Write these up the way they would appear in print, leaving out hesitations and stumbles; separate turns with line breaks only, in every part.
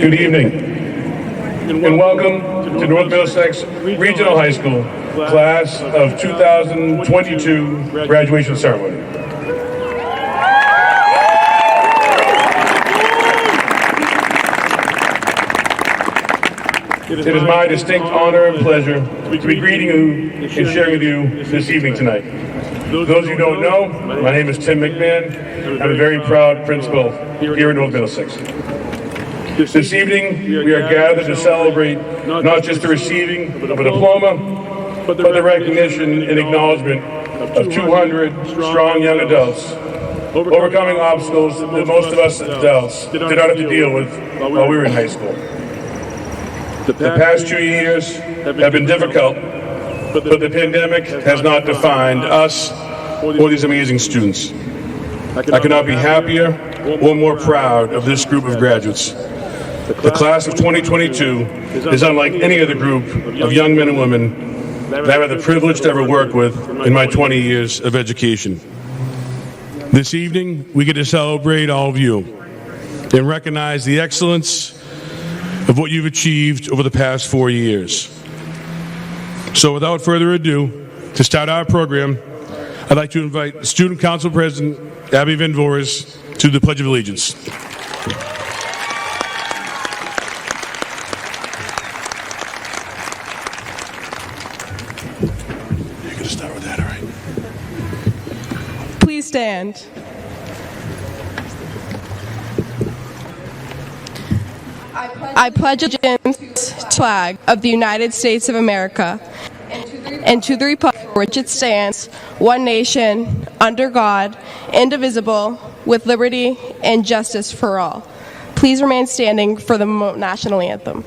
Good evening, and welcome to North Middlesex Regional High School Class of 2022 Graduation Ceremony. It is my distinct honor and pleasure to be greeting you and sharing with you this evening tonight. Those of you who don't know, my name is Tim McMahon. I'm a very proud principal here in North Middlesex. This evening, we are gathered to celebrate not just the receiving of a diploma, but the recognition and acknowledgement of 200 strong young adults overcoming obstacles that most of us adults did not have to deal with while we were in high school. The past 2 years have been difficult, but the pandemic has not defined us or these amazing students. I could not be happier or more proud of this group of graduates. The class of 2022 is unlike any other group of young men and women that I've had the privilege to ever work with in my 20 years of education. This evening, we get to celebrate all of you and recognize the excellence of what you've achieved over the past 4 years. So without further ado, to start our program, I'd like to invite Student Council President Abby Van Voorhis to the Pledge of Allegiance. You're going to start with that, all right?
Please stand. I pledge allegiance to the flag of the United States of America and to the republic for which it stands, one nation, under God, indivisible, with liberty and justice for all. Please remain standing for the national anthem.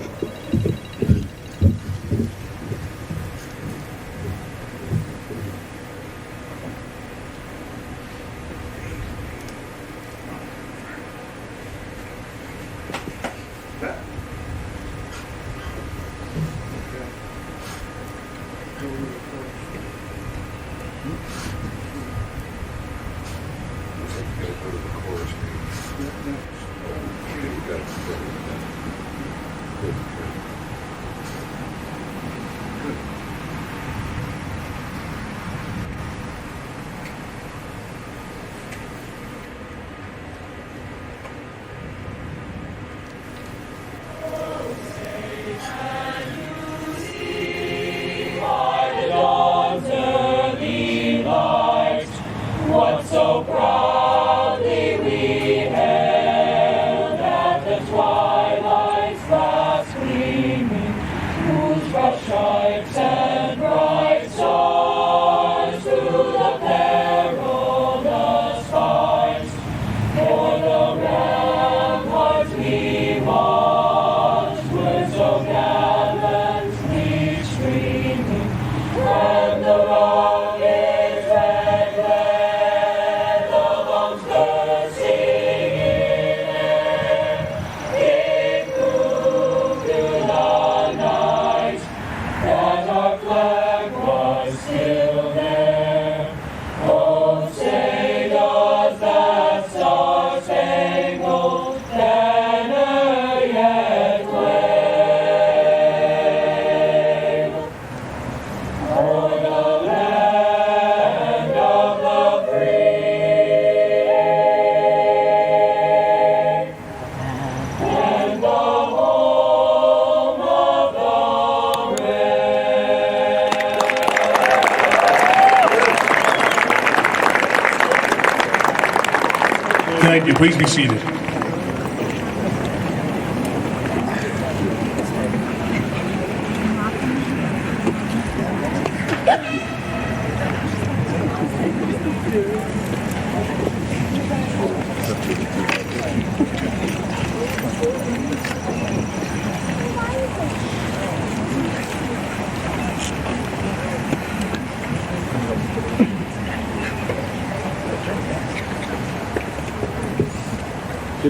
Thank you. Please be seated.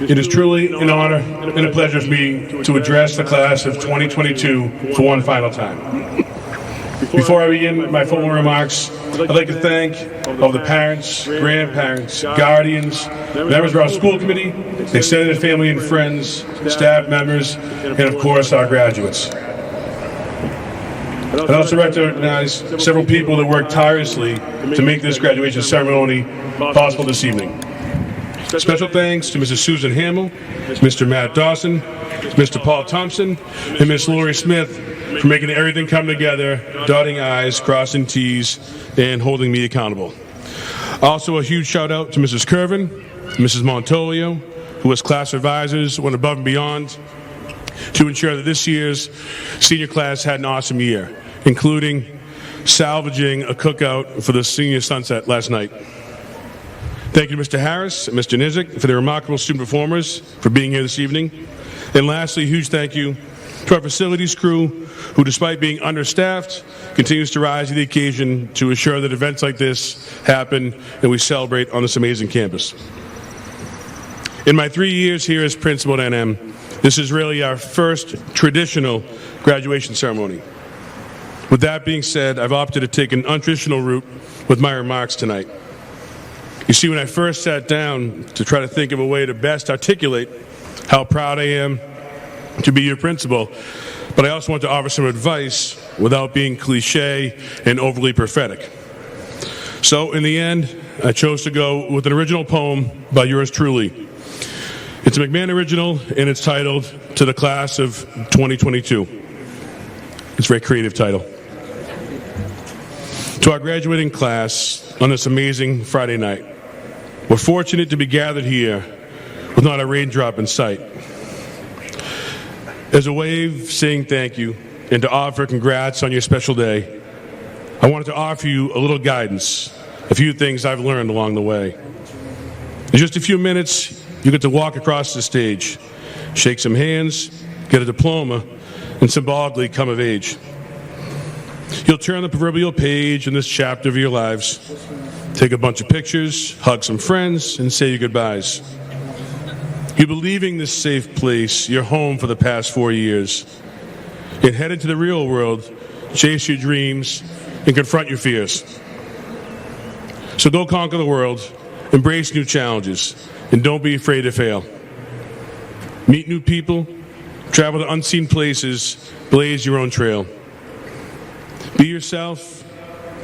It is truly an honor and a pleasure for me to address the class of 2022 for one final time. Before I begin my formal remarks, I'd like to thank all the parents, grandparents, guardians, members of our school committee, extended family and friends, staff members, and of course our graduates. I'd also like to recognize several people that worked tirelessly to make this graduation ceremony possible this evening. Special thanks to Mrs. Susan Hamill, Mr. Matt Dawson, Mr. Paul Thompson, and Ms. Lori Smith for making everything come together, dotting I's, crossing T's, and holding me accountable. Also a huge shout out to Mrs. Curvin, Mrs. Montolio, who as class advisors went above and beyond to ensure that this year's senior class had an awesome year, including salvaging a cookout for the senior sunset last night. Thank you to Mr. Harris and Mr. Nizik for their remarkable student performers for being here this evening. And lastly, a huge thank you to our facilities crew, who despite being understaffed, continues to rise to the occasion to ensure that events like this happen and we celebrate on this amazing campus. In my 3 years here as principal at NM, this is really our first traditional graduation ceremony. With that being said, I've opted to take an untraditional route with my remarks tonight. You see, when I first sat down to try to think of a way to best articulate how proud I am to be your principal, but I also want to offer some advice without being cliche and overly prophetic. So in the end, I chose to go with an original poem by yours truly. It's a McMahon original, and it's titled To the Class of 2022. It's a very creative title. To our graduating class on this amazing Friday night, we're fortunate to be gathered here with not a raindrop in sight. As a way of saying thank you and to offer congrats on your special day, I wanted to offer you a little guidance, a few things I've learned along the way. In just a few minutes, you get to walk across the stage, shake some hands, get a diploma, and symbolically come of age. You'll turn the proverbial page in this chapter of your lives, take a bunch of pictures, hug some friends, and say your goodbyes. You'll be leaving this safe place, your home for the past 4 years, and head into the real world, chase your dreams, and confront your fears. So go conquer the world, embrace new challenges, and don't be afraid to fail. Meet new people, travel to unseen places, blaze your own trail. Be yourself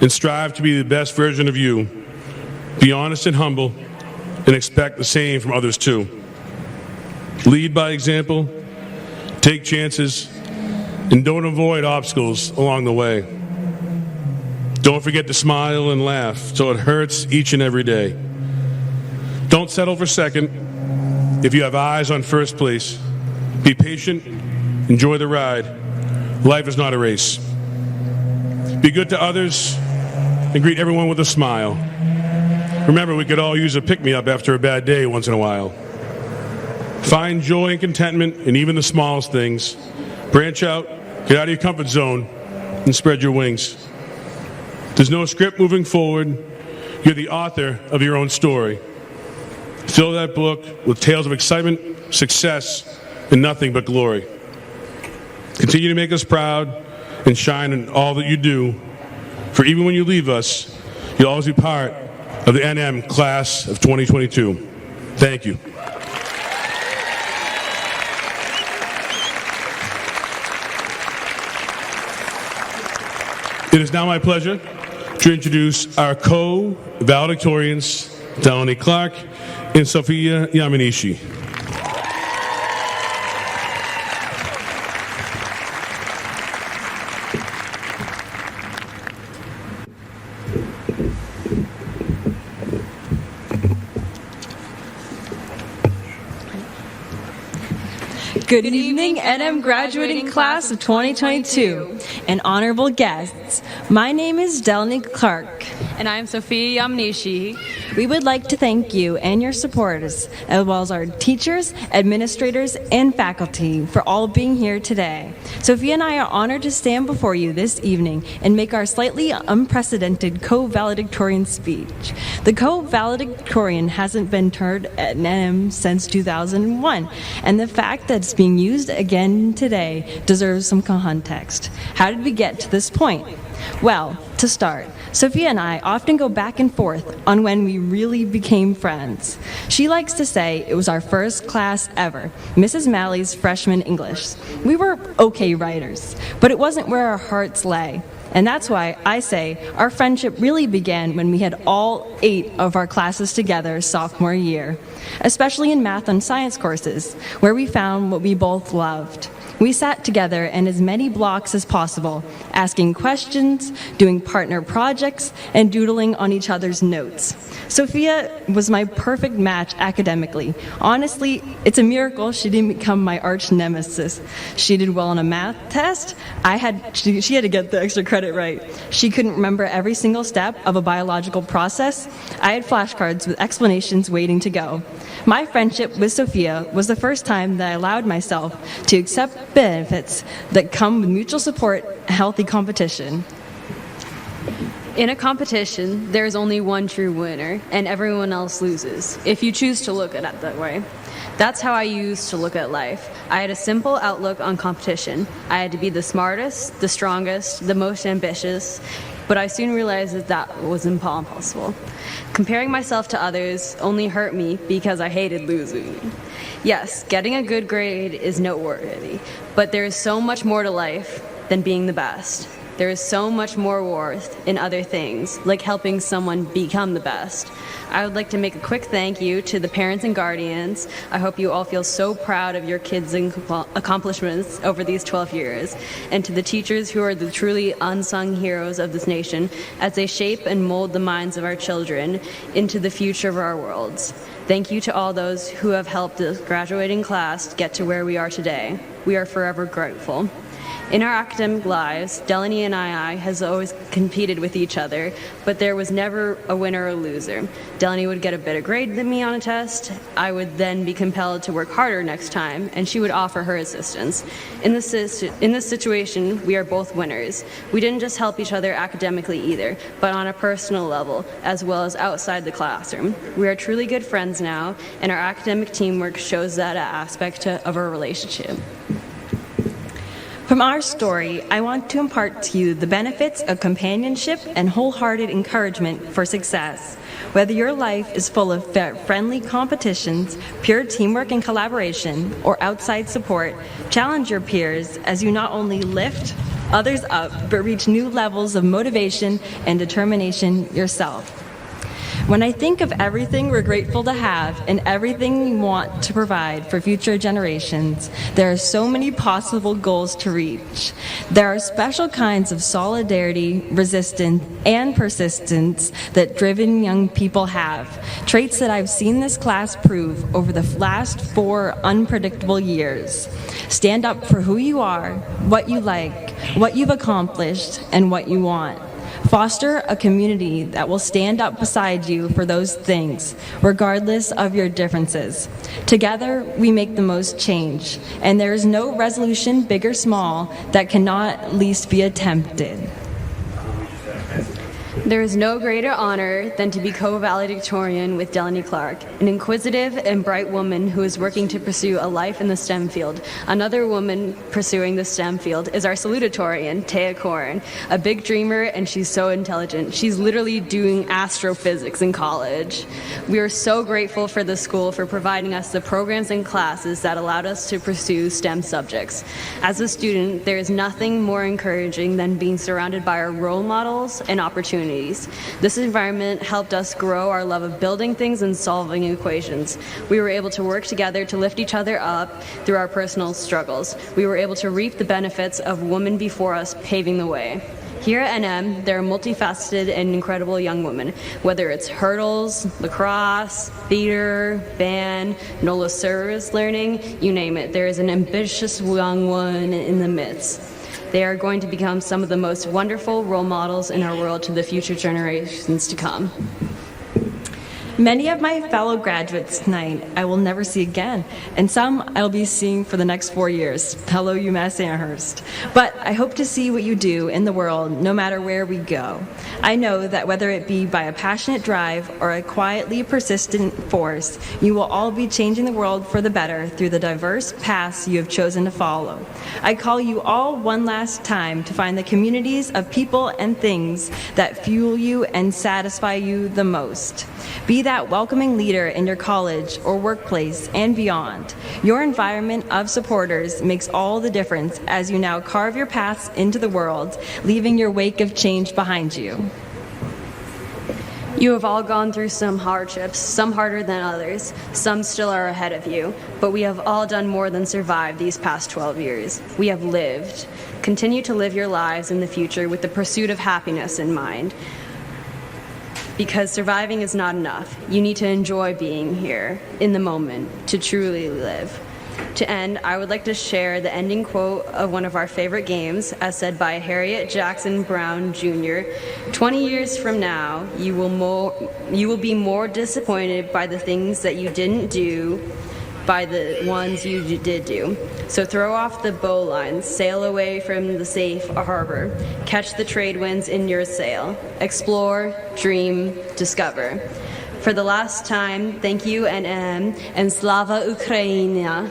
and strive to be the best version of you. Be honest and humble, and expect the same from others too. Lead by example, take chances, and don't avoid obstacles along the way. Don't forget to smile and laugh so it hurts each and every day. Don't settle for second if you have eyes on first place. Be patient, enjoy the ride. Life is not a race. Be good to others and greet everyone with a smile. Remember, we could all use a pick-me-up after a bad day once in a while. Find joy and contentment in even the smallest things. Branch out, get out of your comfort zone, and spread your wings. There's no script moving forward. You're the author of your own story. Fill that book with tales of excitement, success, and nothing but glory. Continue to make us proud and shine in all that you do, for even when you leave us, you'll always be part of the NM class of 2022. Thank you. It is now my pleasure to introduce our co-valedictorians, Delaney Clark and Sophia Yamanishi.
Good evening, NM graduating class of 2022 and honorable guests. My name is Delaney Clark, And I'm Sophia Yamnishi.
We would like to thank you and your supporters, as well as our teachers, administrators, and faculty for all being here today. Sophia and I are honored to stand before you this evening and make our slightly unprecedented co-valedictorian speech. The co-valedictorian hasn't been turned at NM since 2001, and the fact that it's being used again today deserves some context. How did we get to this point? Well, to start, Sophia and I often go back and forth on when we really became friends. She likes to say it was our first class ever, Mrs. Malley's freshman English. We were okay writers, but it wasn't where our hearts lay. And that's why I say our friendship really began when we had all 8 of our classes together sophomore year, especially in math and science courses, where we found what we both loved. We sat together in as many blocks as possible, asking questions, doing partner projects, and doodling on each other's notes. Sophia was my perfect match academically. Honestly, it's a miracle she didn't become my arch nemesis. She did well on a math test. She had to get the extra credit right. She couldn't remember every single step of a biological process. I had flashcards with explanations waiting to go. My friendship with Sophia was the first time that I allowed myself to accept benefits that come with mutual support and healthy competition.
In a competition, there is only one true winner, and everyone else loses, if you choose to look at it that way. That's how I used to look at life. I had a simple outlook on competition. I had to be the smartest, the strongest, the most ambitious, but I soon realized that was impossible. Comparing myself to others only hurt me because I hated losing. Yes, getting a good grade is noteworthy, but there is so much more to life than being the best. There is so much more worth in other things, like helping someone become the best. I would like to make a quick thank you to the parents and guardians. I hope you all feel so proud of your kids' accomplishments over these 12 years, and to the teachers who are the truly unsung heroes of this nation as they shape and mold the minds of our children into the future of our worlds. Thank you to all those who have helped the graduating class get to where we are today. We are forever grateful. In our academic lives, Delaney and I has always competed with each other, but there was never a winner or loser. Delaney would get a better grade than me on a test. I would then be compelled to work harder next time, and she would offer her assistance. In this situation, we are both winners. We didn't just help each other academically either, but on a personal level, as well as outside the classroom. We are truly good friends now, and our academic teamwork shows that aspect of our relationship.
From our story, I want to impart to you the benefits of companionship and wholehearted encouragement for success. Whether your life is full of friendly competitions, pure teamwork and collaboration, or outside support, challenge your peers as you not only lift others up, but reach new levels of motivation and determination yourself. When I think of everything we're grateful to have and everything we want to provide for future generations, there are so many possible goals to reach. There are special kinds of solidarity, resistance, and persistence that driven young people have, traits that I've seen this class prove over the last 4 unpredictable years. Stand up for who you are, what you like, what you've accomplished, and what you want. Foster a community that will stand up beside you for those things, regardless of your differences. Together, we make the most change, and there is no resolution, big or small, that cannot at least be attempted.
There is no greater honor than to be co-valedictorian with Delaney Clark, an inquisitive and bright woman who is working to pursue a life in the STEM field. Another woman pursuing the STEM field is our salutatorian, Taya Corn, a big dreamer, and she's so intelligent. She's literally doing astrophysics in college. We are so grateful for the school for providing us the programs and classes that allowed us to pursue STEM subjects. As a student, there is nothing more encouraging than being surrounded by our role models and opportunities. This environment helped us grow our love of building things and solving equations. We were able to work together to lift each other up through our personal struggles. We were able to reap the benefits of women before us paving the way. Here at NM, there are multifaceted and incredible young women, whether it's hurdles, lacrosse, theater, band, NOLA service learning, you name it. There is an ambitious young one in the midst. They are going to become some of the most wonderful role models in our world to the future generations to come.
Many of my fellow graduates tonight I will never see again, and some I'll be seeing for the next 4 years. Hello, UMass Amherst. But I hope to see what you do in the world no matter where we go. I know that whether it be by a passionate drive or a quietly persistent force, you will all be changing the world for the better through the diverse paths you have chosen to follow. I call you all one last time to find the communities of people and things that fuel you and satisfy you the most. Be that welcoming leader in your college or workplace and beyond. Your environment of supporters makes all the difference as you now carve your paths into the world, leaving your wake of change behind you.
You have all gone through some hardships, some harder than others, some still are ahead of you, but we have all done more than survive these past 12 years. We have lived. Continue to live your lives in the future with the pursuit of happiness in mind. Because surviving is not enough. You need to enjoy being here in the moment to truly live. To end, I would like to share the ending quote of one of our favorite games, as said by Harriet Jackson Brown Jr. 20 years from now, you will be more disappointed by the things that you didn't do by the ones you did do. So throw off the bowlines, sail away from the safe harbor, catch the trade winds in your sail, explore, dream, discover. For the last time, thank you and Slava Ukraina.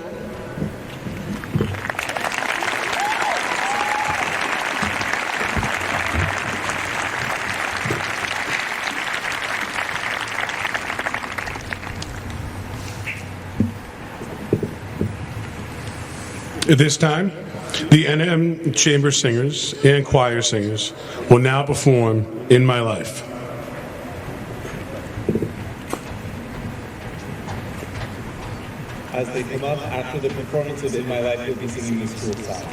At this time, the NM Chamber Singers and Choir Singers will now perform In My Life.
As they come up after the performance of In My Life, you'll be singing the school song.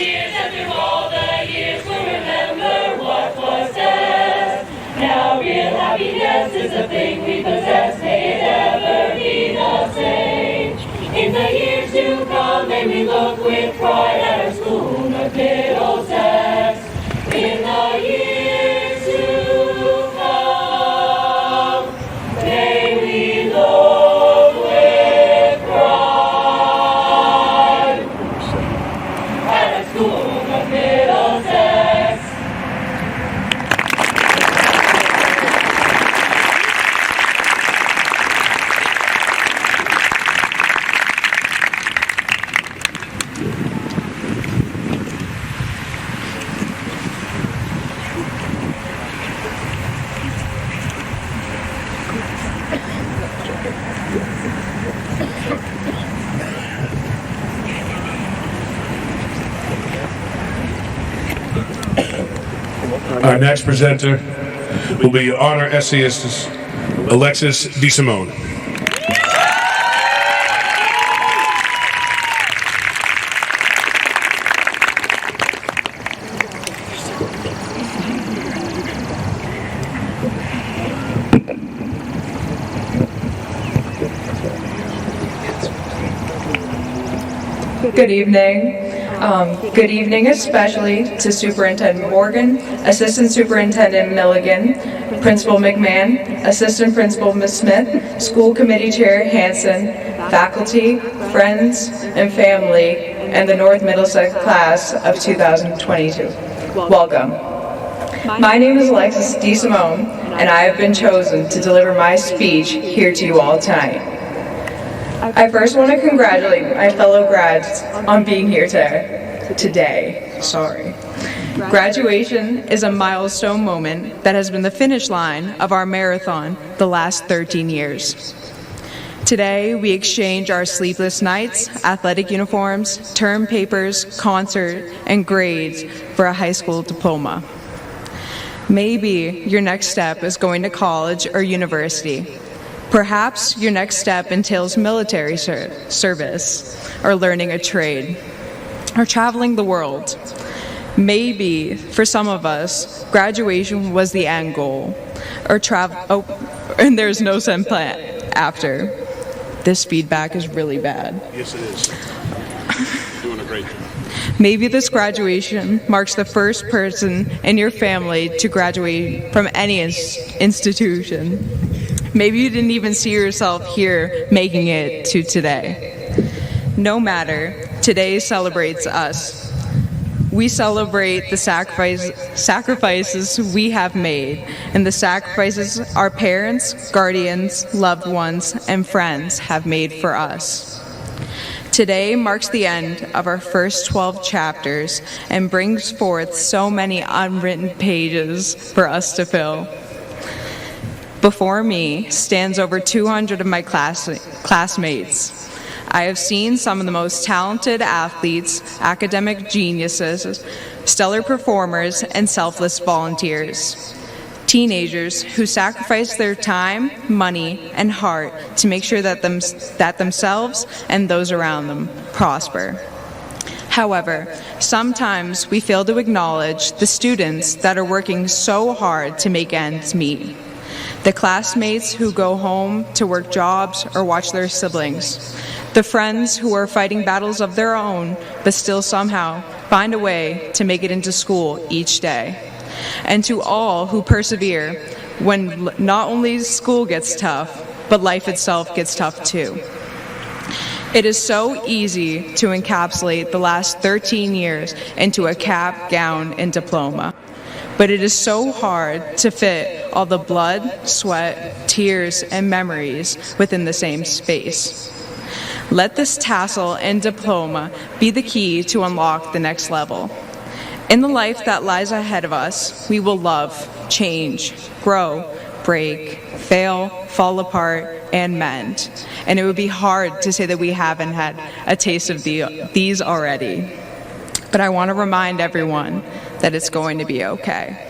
years and through all the years we'll remember what was best. Now real happiness is a thing we possess. May it ever be the same. In the years to come, may we look with pride at our school of Middlesex. In the years to come, may we look with pride at our school of Middlesex.
Our next presenter will be honor essayist Alexis DeSimone.
Good evening. Good evening especially to Superintendent Morgan, Assistant Superintendent Milligan, Principal McMahon, Assistant Principal Ms. Smith, School Committee Chair Hanson, faculty, friends, and family, and the North Middlesex class of 2022. Welcome. My name is Alexis DeSimone, and I have been chosen to deliver my speech here to you all tonight. I first want to congratulate my fellow grads on being here today. Graduation is a milestone moment that has been the finish line of our marathon the last 13 years. Today, we exchange our sleepless nights, athletic uniforms, term papers, concert, and grades for a high school diploma. Maybe your next step is going to college or university. Perhaps your next step entails military service, or learning a trade, or traveling the world. Maybe, for some of us, graduation was the end goal, or and there's no set plan after. This feedback is really bad.
Yes, it is. Doing a great job.
Maybe this graduation marks the first person in your family to graduate from any institution. Maybe you didn't even see yourself here making it to today. No matter, today celebrates us. We celebrate the sacrifices we have made and the sacrifices our parents, guardians, loved ones, and friends have made for us. Today marks the end of our first 12 chapters and brings forth so many unwritten pages for us to fill. Before me stands over 200 of my classmates. I have seen some of the most talented athletes, academic geniuses, stellar performers, and selfless volunteers. Teenagers who sacrifice their time, money, and heart to make sure that themselves and those around them prosper. However, sometimes we fail to acknowledge the students that are working so hard to make ends meet. The classmates who go home to work jobs or watch their siblings. The friends who are fighting battles of their own, but still somehow find a way to make it into school each day. And to all who persevere when not only school gets tough, but life itself gets tough too. It is so easy to encapsulate the last 13 years into a cap, gown, and diploma. But it is so hard to fit all the blood, sweat, tears, and memories within the same space. Let this tassel and diploma be the key to unlock the next level. In the life that lies ahead of us, we will love, change, grow, break, fail, fall apart, and mend. And it would be hard to say that we haven't had a taste of these already. But I want to remind everyone that it's going to be okay.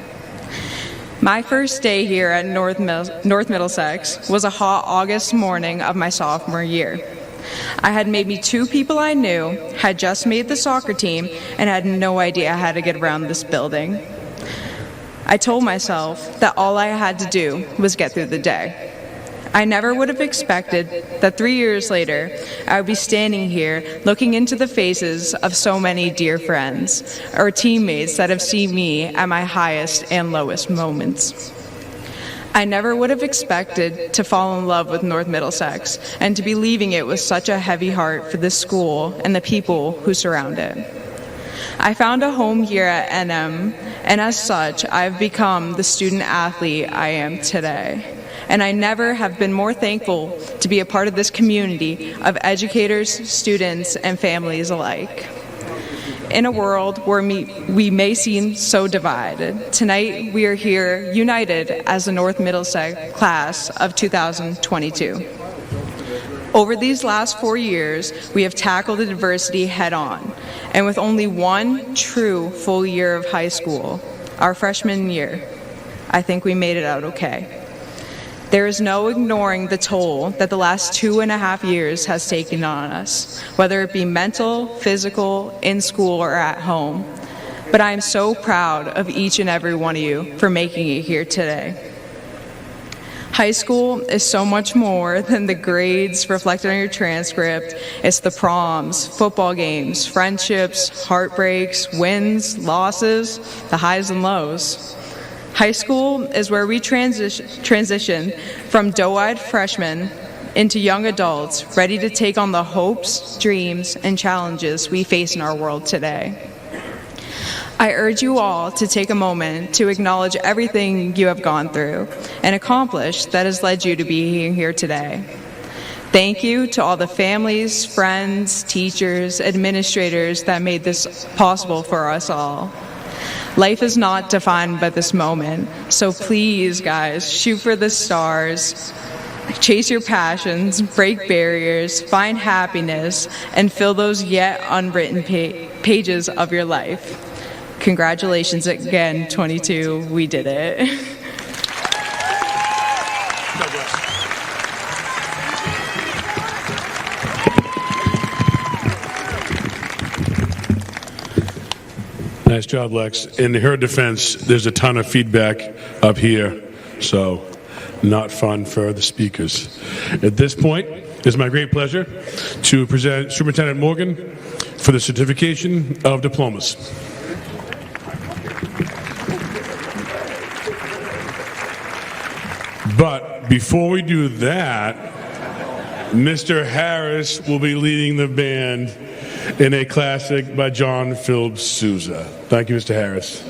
My first day here at North Middlesex was a hot August morning of my sophomore year. I had maybe 2 people I knew, had just made the soccer team, and had no idea how to get around this building. I told myself that all I had to do was get through the day. I never would have expected that 3 years later, I would be standing here looking into the faces of so many dear friends or teammates that have seen me at my highest and lowest moments. I never would have expected to fall in love with North Middlesex and to be leaving it with such a heavy heart for this school and the people who surround it. I found a home here at NM, and as such, I've become the student athlete I am today. And I never have been more thankful to be a part of this community of educators, students, and families alike. In a world where we may seem so divided, tonight we are here united as the North Middlesex class of 2022. Over these last 4 years, we have tackled adversity head-on, and with only one true full year of high school, our freshman year, I think we made it out okay. There is no ignoring the toll that the last 2.5 years has taken on us, whether it be mental, physical, in school, or at home. But I am so proud of each and every one of you for making it here today. High school is so much more than the grades reflected on your transcript. It's the proms, football games, friendships, heartbreaks, wins, losses, the highs and lows. High school is where we transition from doe-eyed freshmen into young adults ready to take on the hopes, dreams, and challenges we face in our world today. I urge you all to take a moment to acknowledge everything you have gone through and accomplished that has led you to be here today. Thank you to all the families, friends, teachers, administrators that made this possible for us all. Life is not defined by this moment, so please, guys, shoot for the stars, chase your passions, break barriers, find happiness, and fill those yet unwritten pages of your life. Congratulations again, 22, we did it.
Nice job, Lex. In her defense, there's a ton of feedback up here, so not fun for the speakers. At this point, it's my great pleasure to present Superintendent Morgan for the certification of diplomas. But before we do that, Mr. Harris will be leading the band in a classic by John Philip Sousa. Thank you, Mr. Harris.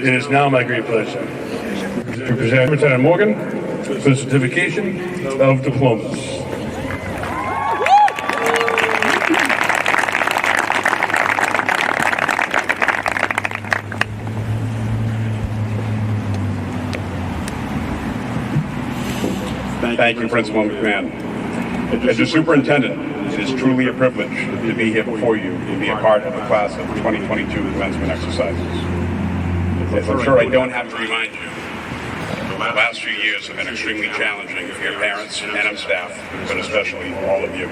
It is now my great pleasure to present Lieutenant Morgan for the certification of diplomas. Thank you, Principal McMahon. As your superintendent, it is truly a privilege to be here before you and be a part of the class of 2022 commencement exercises. As I'm sure I don't have to remind you, the last few years have been extremely challenging for your parents and NM staff, but especially all of you.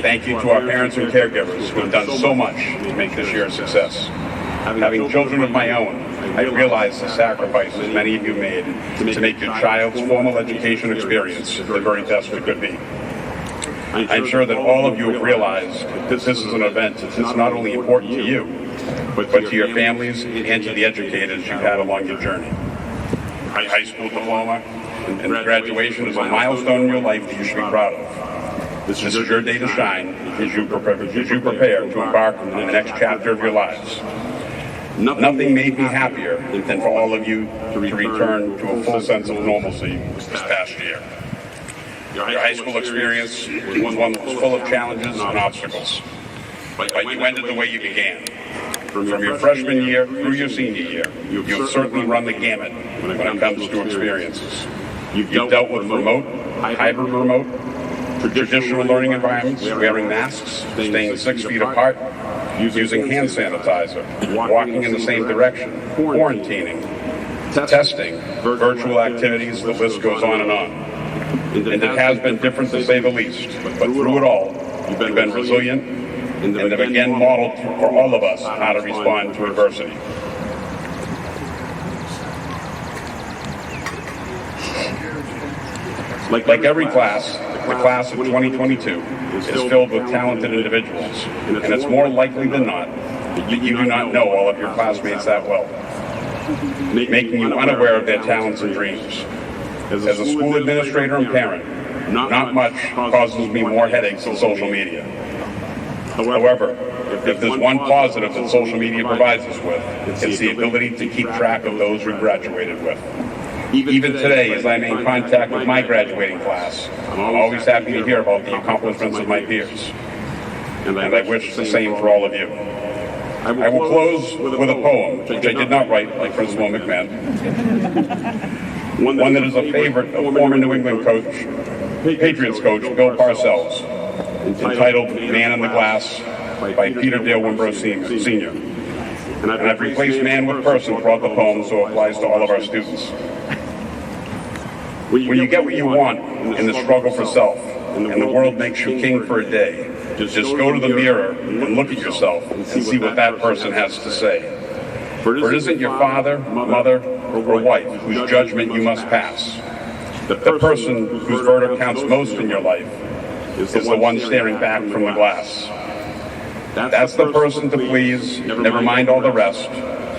Thank you to our parents and caregivers who have done so much to make this year a success. Having children of my own, I realize the sacrifices many of you made to make your child's formal education experience the very best it could be. I'm sure that all of you have realized that this is an event that's not only important to you, but to your families and to the educators you've had along your journey. High school diploma and graduation is a milestone in your life that you should be proud of. This is your day to shine as you prepare to embark on the next chapter of your lives. Nothing made me happier than for all of you to return to a full sense of normalcy this past year. Your high school experience was one that was full of challenges and obstacles, but you ended the way you began. From your freshman year through your senior year, you've certainly run the gamut when it comes to experiences. You've dealt with remote, hybrid remote, traditional learning environments, wearing masks, staying 6 feet apart, using hand sanitizer, walking in the same direction, quarantining, testing, virtual activities, the list goes on and on. And it has been different to say the least, but through it all, you've been resilient and have again modeled for all of us how to respond to adversity. Like every class, the class of 2022 is filled with talented individuals, and it's more likely than not that you do not know all of your classmates that well, making you unaware of their talents and dreams. As a school administrator and parent, not much causes me more headaches than social media. However, if there's one positive that social media provides us with, it's the ability to keep track of those we graduated with. Even today, as I'm in contact with my graduating class, I'm always happy to hear about the accomplishments of my peers. And I wish the same for all of you. I will close with a poem, which I did not write, like Principal McMahon. One that is a favorite of former New England Patriots coach Bill Parcells, entitled Man in the Glass by Peter Dale Wimbrough Sr. And I've replaced man with person throughout the poem, so it applies to all of our students. When you get what you want in the struggle for self, and the world makes you king for a day, just go to the mirror and look at yourself and see what that person has to say. For it isn't your father, mother, or wife whose judgment you must pass. The person whose verdict counts most in your life is the one staring back from the glass. That's the person to please, never mind all the rest,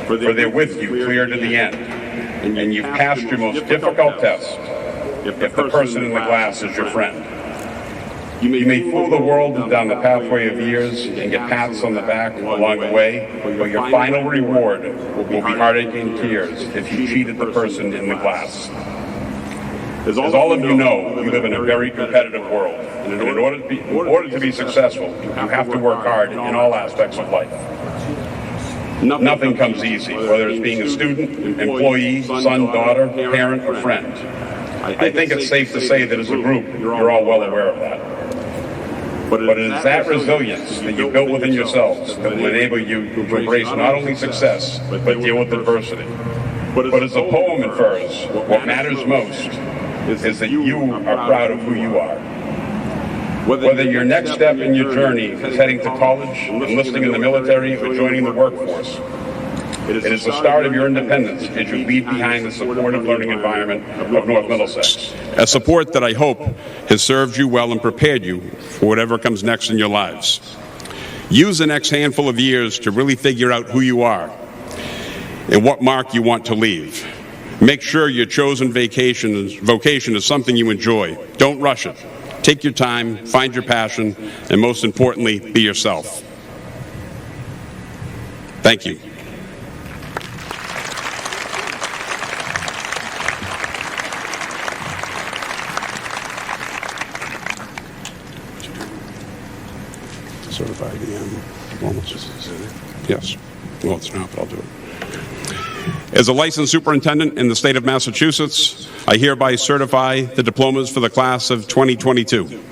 for they're with you clear to the end. And you've passed your most difficult test if the person in the glass is your friend. You may fool the world down the pathway of years and get pats on the back along the way, but your final reward will be heartache and tears if you cheated the person in the glass. As all of you know, we live in a very competitive world, and in order to be successful, you have to work hard in all aspects of life. Nothing comes easy, whether it's being a student, employee, son, daughter, parent, or friend. I think it's safe to say that as a group, you're all well aware of that. But it is that resilience that you built within yourselves that will enable you to embrace not only success, but deal with adversity. But as the poem infers, what matters most is that you are proud of who you are. Whether your next step in your journey is heading to college, enlisting in the military, or joining the workforce, it is the start of your independence as you leave behind the supportive learning environment of North Middlesex.
A support that I hope has served you well and prepared you for whatever comes next in your lives. Use the next handful of years to really figure out who you are and what mark you want to leave. Make sure your chosen vocation is something you enjoy. Don't rush it. Take your time, find your passion, and most importantly, be yourself. Thank you. certify the diplomas. Yes. Well, it's not, but I'll do it. As a licensed superintendent in the state of Massachusetts, I hereby certify the diplomas for the class of 2022.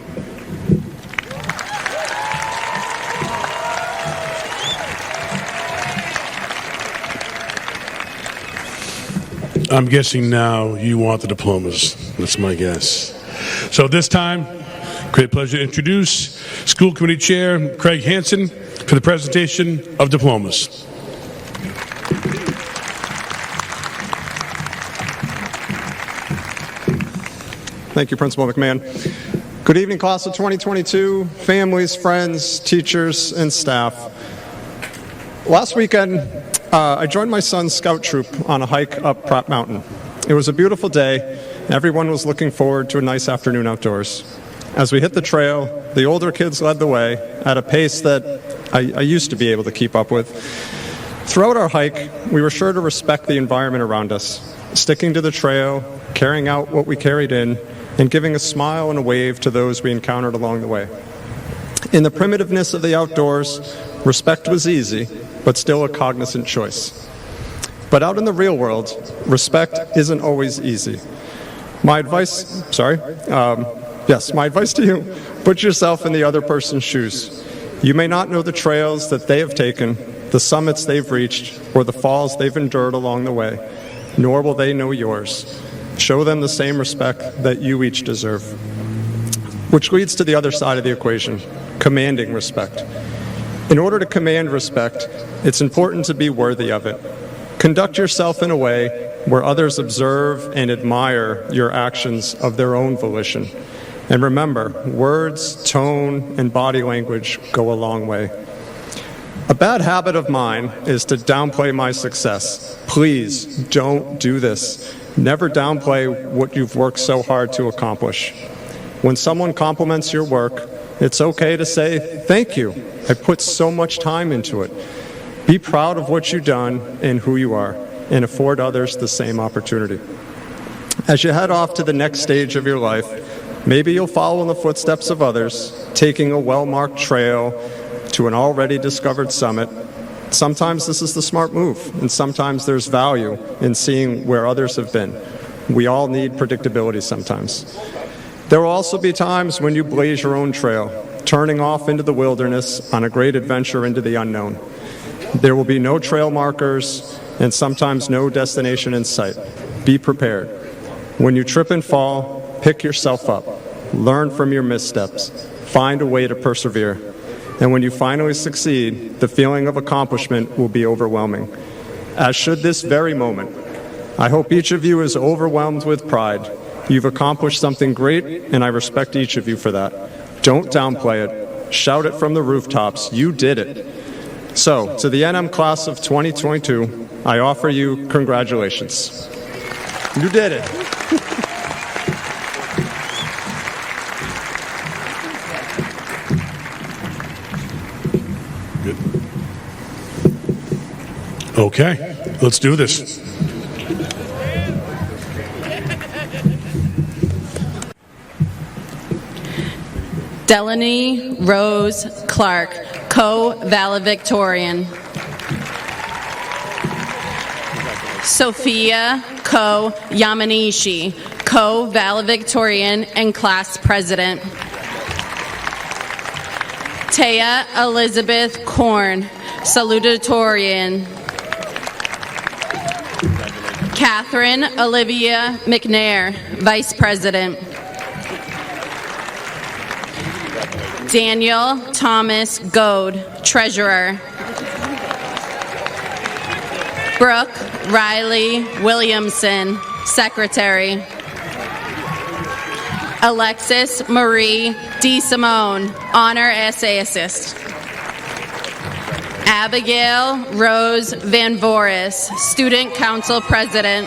I'm guessing now you want the diplomas. That's my guess. So this time, great pleasure to introduce School Committee Chair Craig Hansen for the presentation of diplomas.
Thank you, Principal McMahon. Good evening, class of 2022, families, friends, teachers, and staff. Last weekend, I joined my son's scout troop on a hike up Pratt Mountain. It was a beautiful day. Everyone was looking forward to a nice afternoon outdoors. As we hit the trail, the older kids led the way at a pace that I used to be able to keep up with. Throughout our hike, we were sure to respect the environment around us, sticking to the trail, carrying out what we carried in, and giving a smile and a wave to those we encountered along the way. In the primitiveness of the outdoors, respect was easy, but still a cognizant choice. But out in the real world, respect isn't always easy. My advice to you, put yourself in the other person's shoes. You may not know the trails that they have taken, the summits they've reached, or the falls they've endured along the way, nor will they know yours. Show them the same respect that you each deserve. Which leads to the other side of the equation, commanding respect. In order to command respect, it's important to be worthy of it. Conduct yourself in a way where others observe and admire your actions of their own volition. And remember, words, tone, and body language go a long way. A bad habit of mine is to downplay my success. Please don't do this. Never downplay what you've worked so hard to accomplish. When someone compliments your work, it's okay to say, "Thank you. I put so much time into it." Be proud of what you've done and who you are, and afford others the same opportunity. As you head off to the next stage of your life, maybe you'll follow in the footsteps of others, taking a well-marked trail to an already discovered summit. Sometimes this is the smart move, and sometimes there's value in seeing where others have been. We all need predictability sometimes. There will also be times when you blaze your own trail, turning off into the wilderness on a great adventure into the unknown. There will be no trail markers and sometimes no destination in sight. Be prepared. When you trip and fall, pick yourself up. Learn from your missteps. Find a way to persevere. And when you finally succeed, the feeling of accomplishment will be overwhelming, as should this very moment. I hope each of you is overwhelmed with pride. You've accomplished something great, and I respect each of you for that. Don't downplay it. Shout it from the rooftops. You did it. So, to the NM class of 2022, I offer you congratulations. You did it.
Okay, let's do this.
Delaney Rose Clark, co-valedictorian. Sophia Ko Yamanishi, co-valedictorian and class president. Taya Elizabeth Korn, salutatorian. Catherine Olivia McNair, vice president. Daniel Thomas Goad, treasurer. Brooke Riley Williamson, secretary. Alexis Marie DeSimone, honor essayist. Abigail Rose Van Voris, student council president.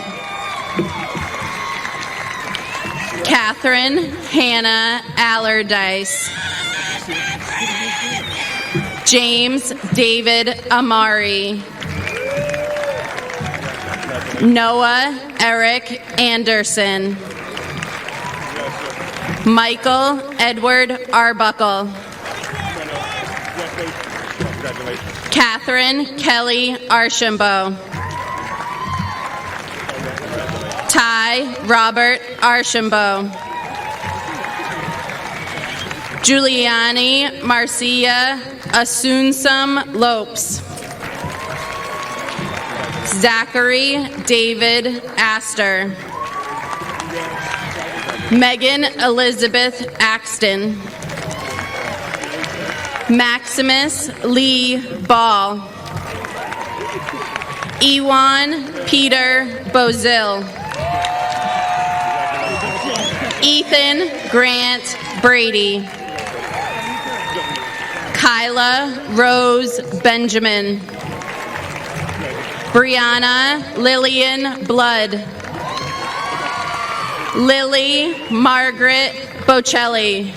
Catherine Hannah Allardyce. James David Amari. Noah Eric Anderson. Michael Edward Arbuckle. Catherine Kelly Archambault. Ty Robert Archambault. Giuliani Marcia Asunsum Lopes. Zachary David Astor. Megan Elizabeth Axton. Maximus Lee Ball. Ewan Peter Bozil. Ethan Grant Brady. Kyla Rose Benjamin. Brianna Lillian Blood. Lily Margaret Bocelli.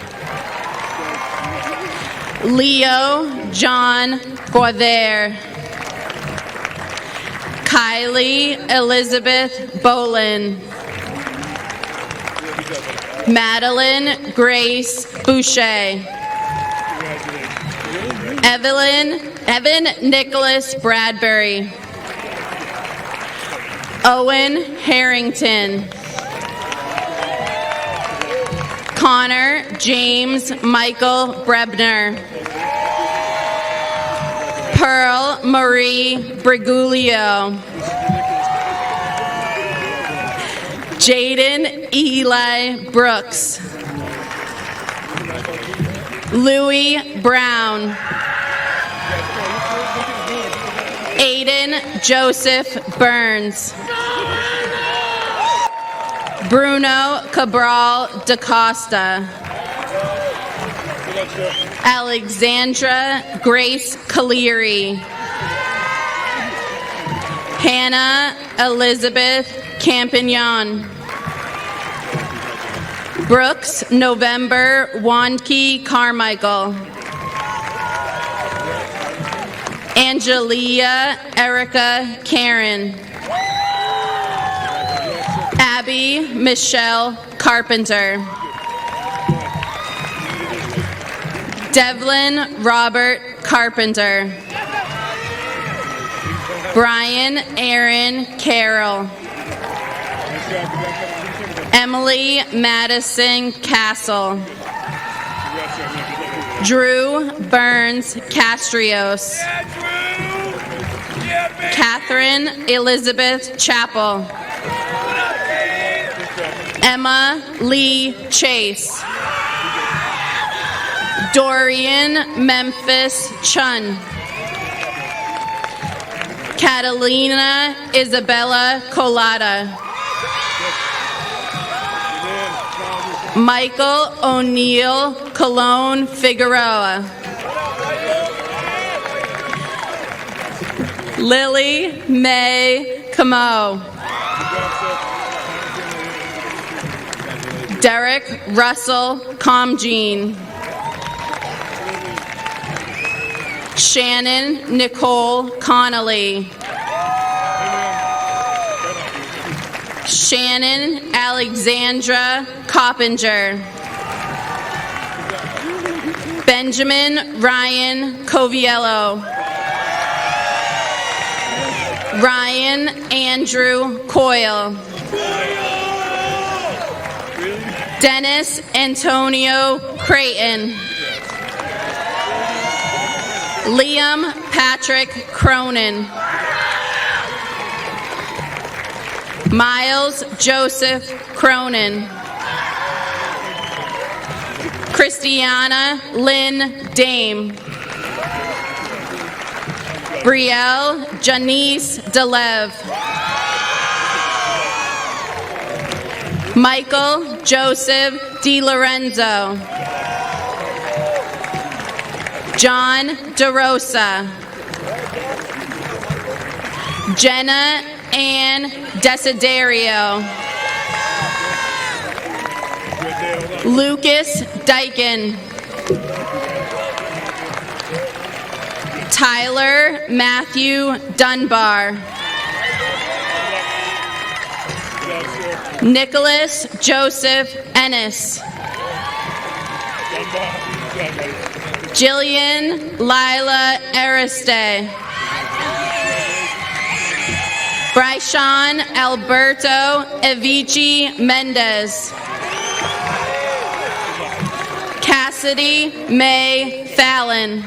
Leo John Guaver. Kylie Elizabeth Bolin. Madeline Grace Boucher. Evan Nicholas Bradbury. Owen Harrington. Connor James Michael Brebner. Pearl Marie Brigulio. Jaden Eli Brooks. Louis Brown. Aiden Joseph Burns. Bruno Cabral da Costa. Alexandra Grace Caleri. Hannah Elizabeth Campignon. Brooks November Wandke Carmichael. Angelia Erica Karen. Abby Michelle Carpenter. Devlin Robert Carpenter. Brian Aaron Carroll. Emily Madison Castle. Drew Burns Castrios. Catherine Elizabeth Chappell. Emma Lee Chase. Dorian Memphis Chun. Catalina Isabella Colada. Michael O'Neill Colon Figueroa. Lily May Camo. Derek Russell Comgene. Shannon Nicole Connolly. Shannon Alexandra Coppinger. Benjamin Ryan Coviello. Ryan Andrew Coyle. Dennis Antonio Creighton. Liam Patrick Cronin. Miles Joseph Cronin. Christiana Lynn Dame. Brielle Janice DeLev. Michael Joseph DiLorenzo. John DeRosa. Jenna Ann Desiderio. Lucas Dyken. Tyler Matthew Dunbar. Nicholas Joseph Ennis. Jillian Lila Ariste. Bryshawn Alberto Evici Mendez. Cassidy May Fallon.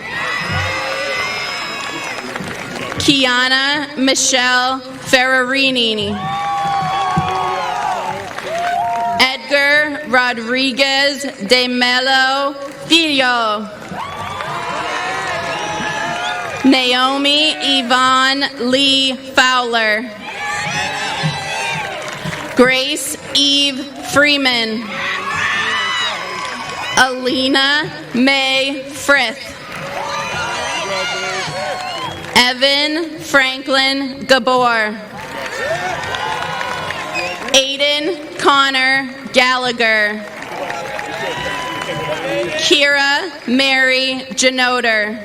Kiana Michelle Ferrarini. Edgar Rodriguez de Melo Filho. Naomi Yvonne Lee Fowler. Grace Eve Freeman. Alina May Frith. Evan Franklin Gabor. Aiden Connor Gallagher. Kira Mary Janoder.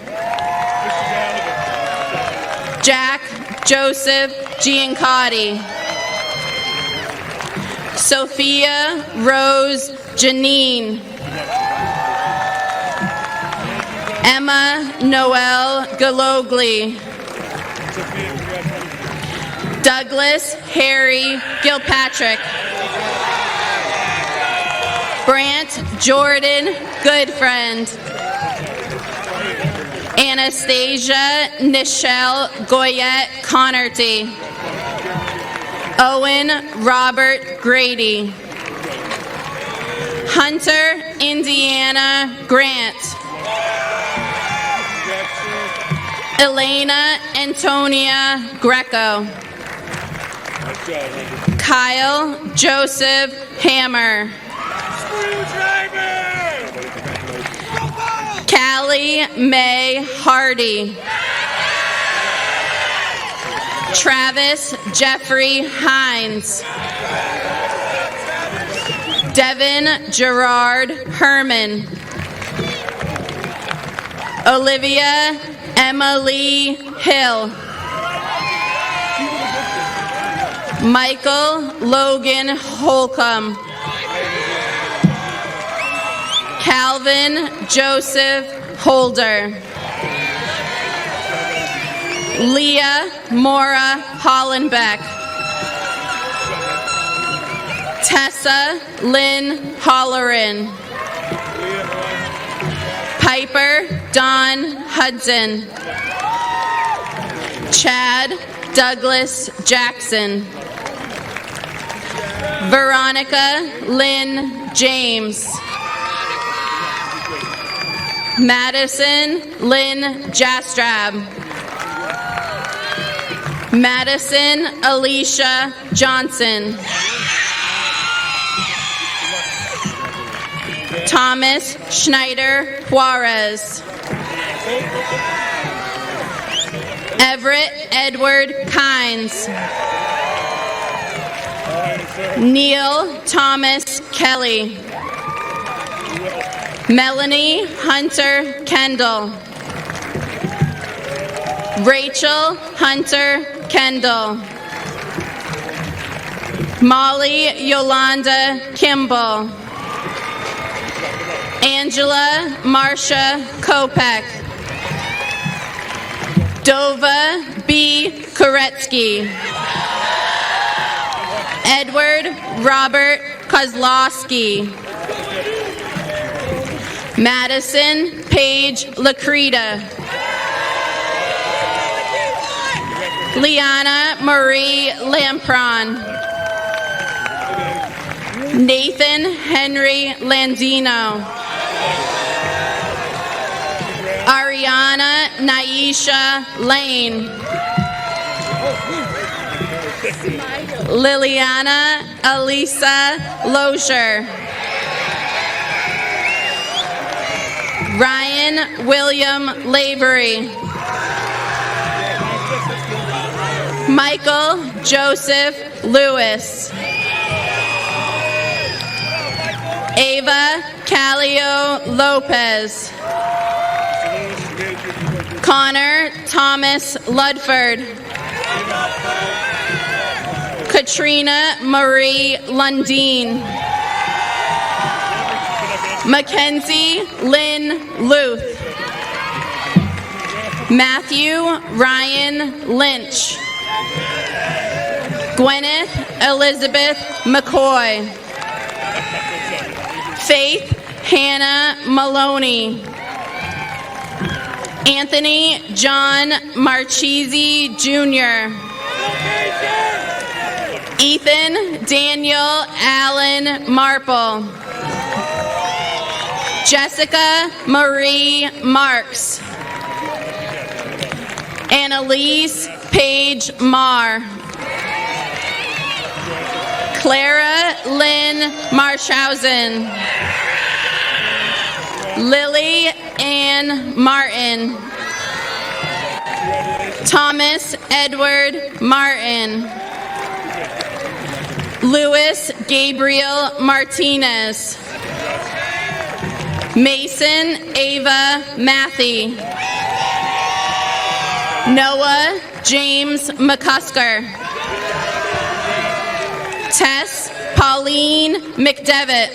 Jack Joseph Giancotti. Sophia Rose Janine. Emma Noel Galogli. Douglas Harry Gilpatrick. Brant Jordan Goodfriend. Anastasia Nichelle Goyette Connerty. Owen Robert Grady. Hunter Indiana Grant. Elena Antonia Greco. Kyle Joseph Hammer. Callie May Hardy. Travis Jeffrey Hines. Devin Gerard Herman. Olivia Emily Hill. Michael Logan Holcomb. Calvin Joseph Holder. Leah Mora Hollenbeck. Tessa Lynn Holleran. Piper Don Hudson. Chad Douglas Jackson. Veronica Lynn James. Madison Lynn Jastrab. Madison Alicia Johnson. Thomas Schneider Juarez. Everett Edward Kynes. Neil Thomas Kelly. Melanie Hunter Kendall. Rachel Hunter Kendall. Molly Yolanda Kimball. Angela Marcia Kopek. Dova B. Koretsky. Edward Robert Kozlowski. Madison Paige Lacreta. Liana Marie Lampron. Nathan Henry Landino. Ariana Naisha Lane. Liliana Elisa Lozier. Ryan William Lavery. Michael Joseph Lewis. Ava Calio Lopez. Connor Thomas Ludford. Katrina Marie Lundeen. Mackenzie Lynn Luth. Matthew Ryan Lynch. Gwyneth Elizabeth McCoy. Faith Hannah Maloney. Anthony John Marchese Jr. Ethan Daniel Allen Marple. Jessica Marie Marks. Annalise Paige Marr. Clara Lynn Marshausen. Lily Ann Martin. Thomas Edward Martin. Louis Gabriel Martinez. Mason Ava Matthey. Noah James McCusker. Tess Pauline McDevitt.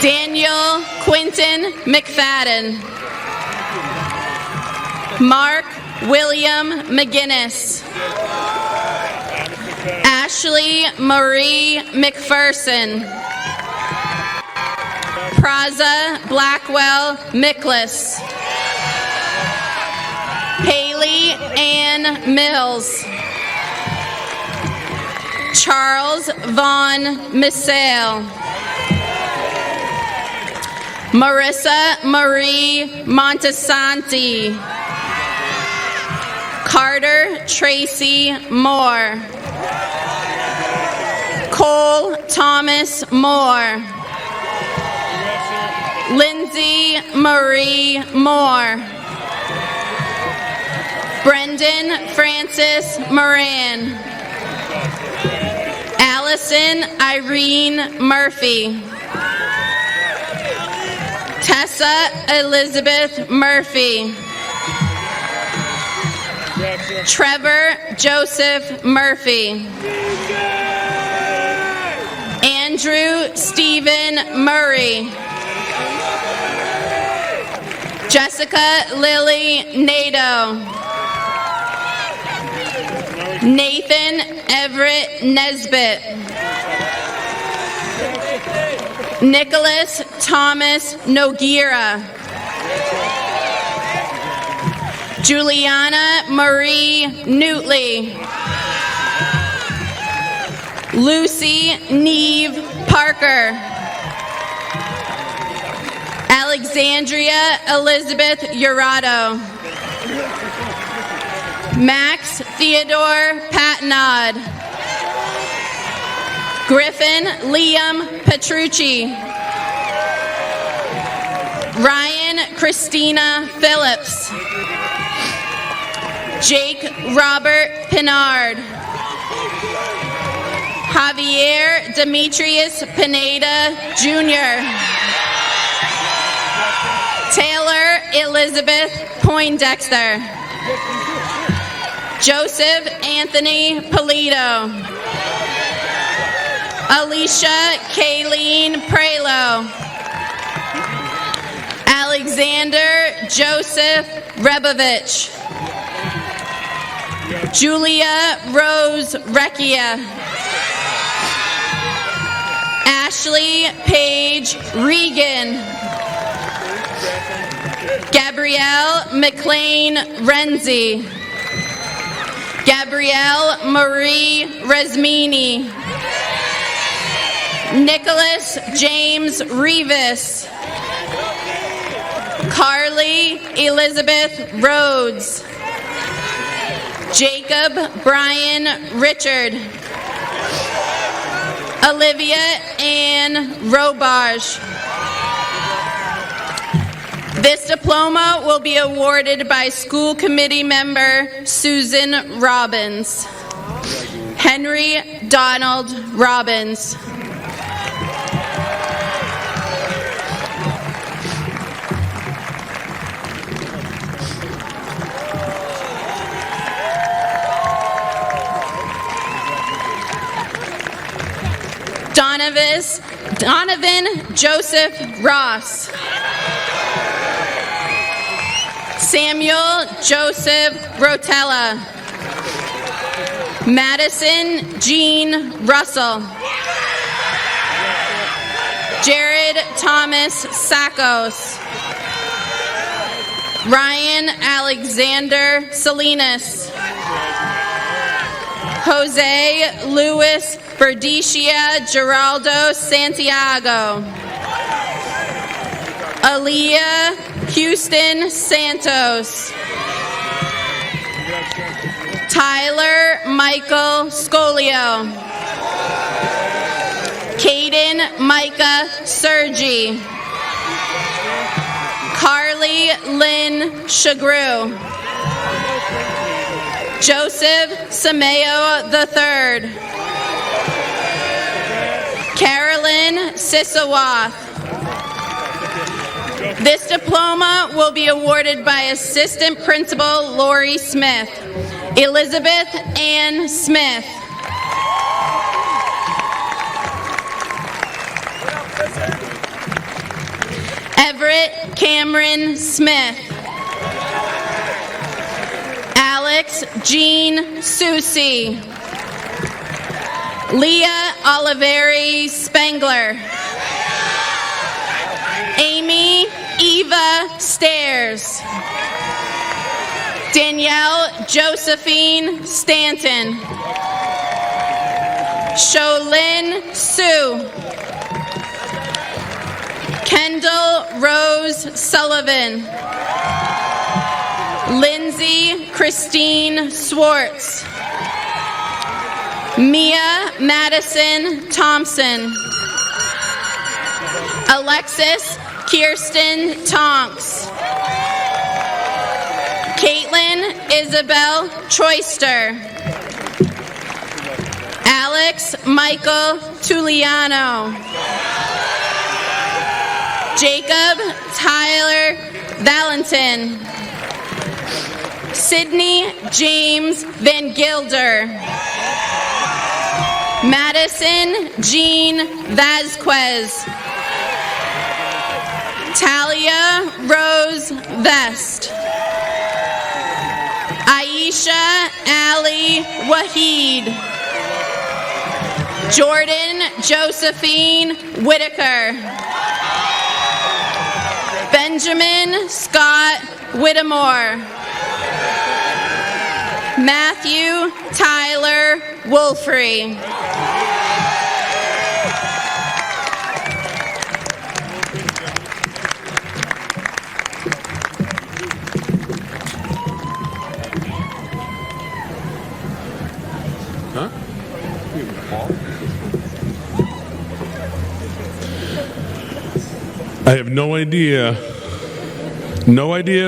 Daniel Quinton McFadden. Mark William McGinnis. Ashley Marie McPherson. Praza Blackwell Miklas. Haley Ann Mills. Charles Vaughn Missale. Marissa Marie Montesanti. Carter Tracy Moore. Cole Thomas Moore. Lindsay Marie Moore. Brendan Francis Moran. Allison Irene Murphy. Tessa Elizabeth Murphy. Trevor Joseph Murphy. Andrew Stephen Murray. Jessica Lily Nato. Nathan Everett Nesbitt. Nicholas Thomas Noguera. Juliana Marie Newtley. Lucy Neve Parker. Alexandria Elizabeth Urato. Max Theodore Patnod. Griffin Liam Petrucci. Ryan Christina Phillips. Jake Robert Pinard. Javier Demetrius Pineda Jr. Taylor Elizabeth Poindexter. Joseph Anthony Polito. Alicia Kayleen Prelo. Alexander Joseph Rebovich. Julia Rose Recchia. Ashley Paige Regan. Gabrielle McLean Renzi. Gabrielle Marie Resmini. Nicholas James Rivas. Carly Elizabeth Rhodes. Jacob Brian Richard. Olivia Ann Robage. This diploma will be awarded by school committee member Susan Robbins. Henry Donald Robbins. Donovan Joseph Ross. Samuel Joseph Rotella. Madison Jean Russell. Jared Thomas Sackos. Ryan Alexander Salinas. Jose Luis Berdicia Geraldo Santiago. Aaliyah Houston Santos. Tyler Michael Scolio. Caden Micah Sergi. Carly Lynn Shagru. Joseph Sameo III. Carolyn Sisawath. This diploma will be awarded by Assistant Principal Lori Smith. Elizabeth Ann Smith. Everett Cameron Smith. Alex Jean Susi. Leah Oliveri Spengler. Amy Eva Stairs. Danielle Josephine Stanton. Sholin Sue. Kendall Rose Sullivan. Lindsay Christine Swartz. Mia Madison Thompson. Alexis Kirsten Tonks. Caitlin Isabel Troyster. Alex Michael Tuliano. Jacob Tyler Valentin. Sydney James Van Gilder. Madison Jean Vasquez. Talia Rose Vest. Aisha Ali Wahid. Jordan Josephine Whitaker. Benjamin Scott Whittemore. Matthew Tyler Wolfrey.
I have no idea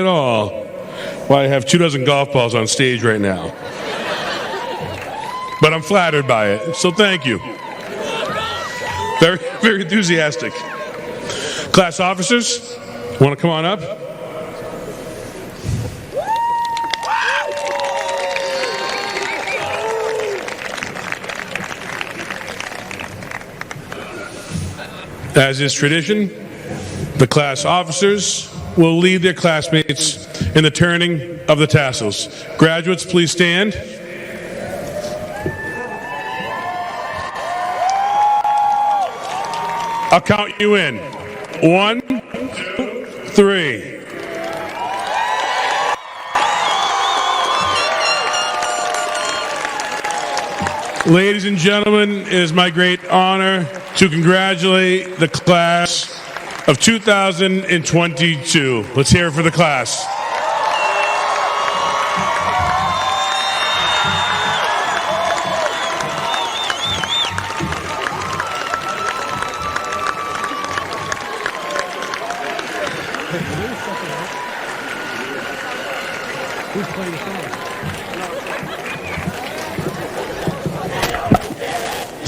at all why I have 24 golf balls on stage right now. But I'm flattered by it, so thank you. Very, very enthusiastic. Class officers, want to come on up? As is tradition, the class officers will lead their classmates in the turning of the tassels. Graduates, please stand. I'll count you in. 1, 2, 3. Ladies and gentlemen, it is my great honor to congratulate the class of 2022. Let's hear it for the class.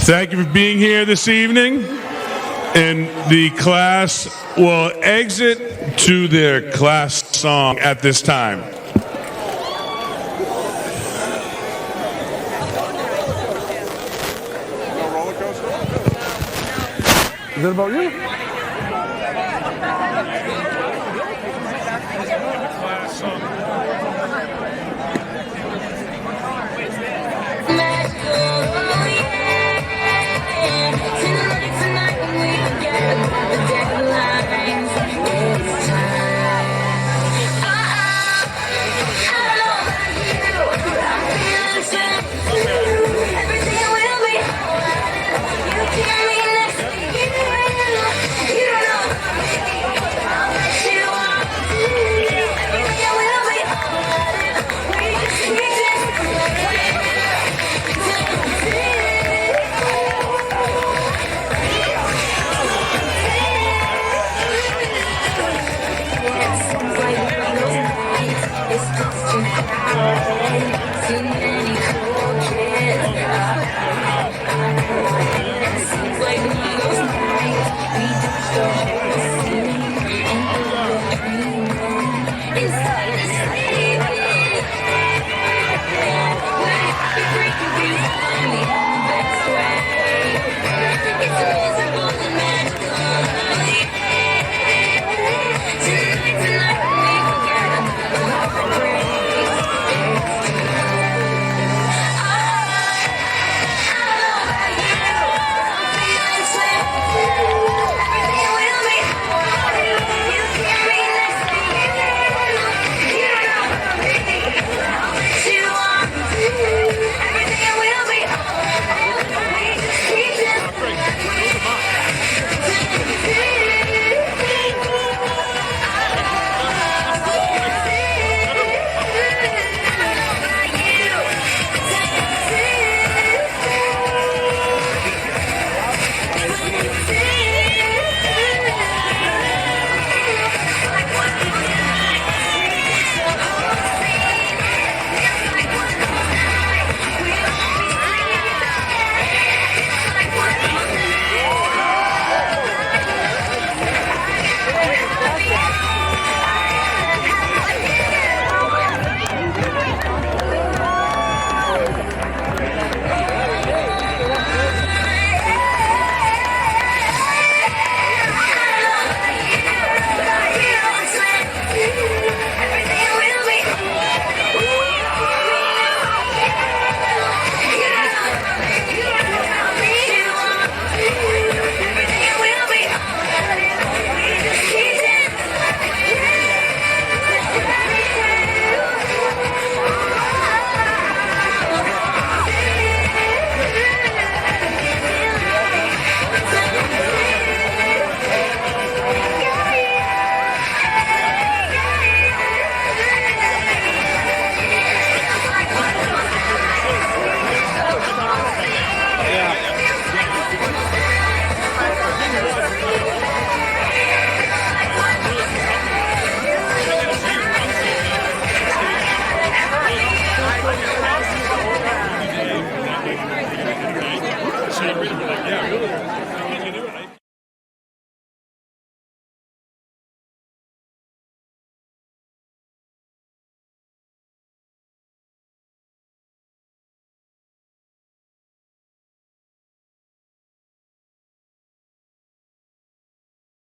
Thank you for being here this evening, and the class will exit to their class song at this time. Is that about you? song.